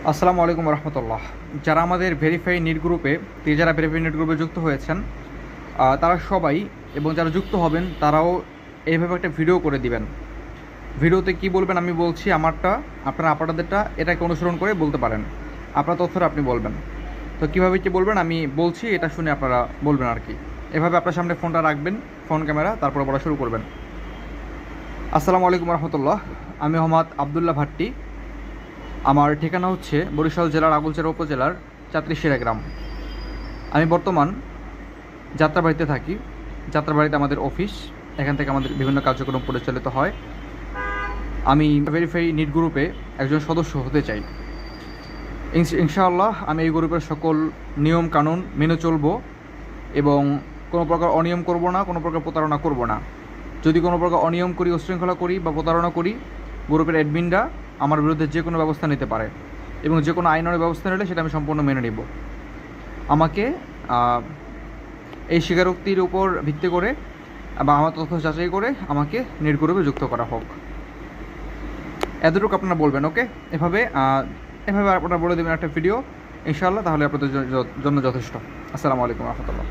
আসসালামু আলাইকুম রহমতুল্লাহ। যারা আমাদের ভেরিফাই নিট গ্রুপে যারা ভেরিফাই নিট গ্রুপে যুক্ত হয়েছেন তারা সবাই এবং যারা যুক্ত হবেন তারাও এইভাবে একটা ভিডিও করে দিবেন। ভিডিওতে কি বলবেন আমি বলছি, আমারটা আপনারা আপনাদেরটা এটাকে অনুসরণ করে বলতে পারেন। আপনার তথ্যটা আপনি বলবেন। তো কীভাবে কী বলবেন আমি বলছি, এটা শুনে আপনারা বলবেন আর কি। এভাবে আপনার সামনে ফোনটা রাখবেন, ফোন ক্যামেরা, তারপর বলা শুরু করবেন। আসসালামু আলাইকুম রহমতুল্লাহ। আমি মোহাম্মদ আবদুল্লাহ ভাট্টি। আমার ঠিকানা হচ্ছে বরিশাল জেলার আগলচেরা উপজেলার চাত্রিশিরা গ্রাম। আমি বর্তমান যাত্রাবাড়িতে থাকি। যাত্রাবাড়িতে আমাদের অফিস, এখান থেকে আমাদের বিভিন্ন কার্যক্রম পরিচালিত হয়। আমি ভেরিফাই নিট গ্রুপে একজন সদস্য হতে চাই। ইনশাআল্লাহ আমি এই গ্রুপের সকল নিয়ম কানুন মেনে চলব এবং কোনো প্রকার অনিয়ম করব না, কোনো প্রকার প্রতারণা করব না। যদি কোনো প্রকার অনিয়ম করি, উশৃঙ্খলা করি বা প্রতারণা করি, গ্রুপের অ্যাডমিনরা আমার বিরুদ্ধে যে কোনো ব্যবস্থা নিতে পারে এবং যে কোনো আইনানুগ ব্যবস্থা নিলে সেটা আমি সম্পূর্ণ মেনে নেব। আমাকে এই স্বীকারোক্তির উপর ভিত্তি করে বা আমার তথ্য যাচাই করে আমাকে নিট গ্রুপে যুক্ত করা হোক, এতটুকু আপনারা বলবেন। ওকে, এভাবে আপনারা বলে দেবেন একটা ভিডিও, ইনশাআল্লাহ, তাহলে আপনাদের জন্য যথেষ্ট। আসসালামু আলাইকুম রহমতুল্লাহ।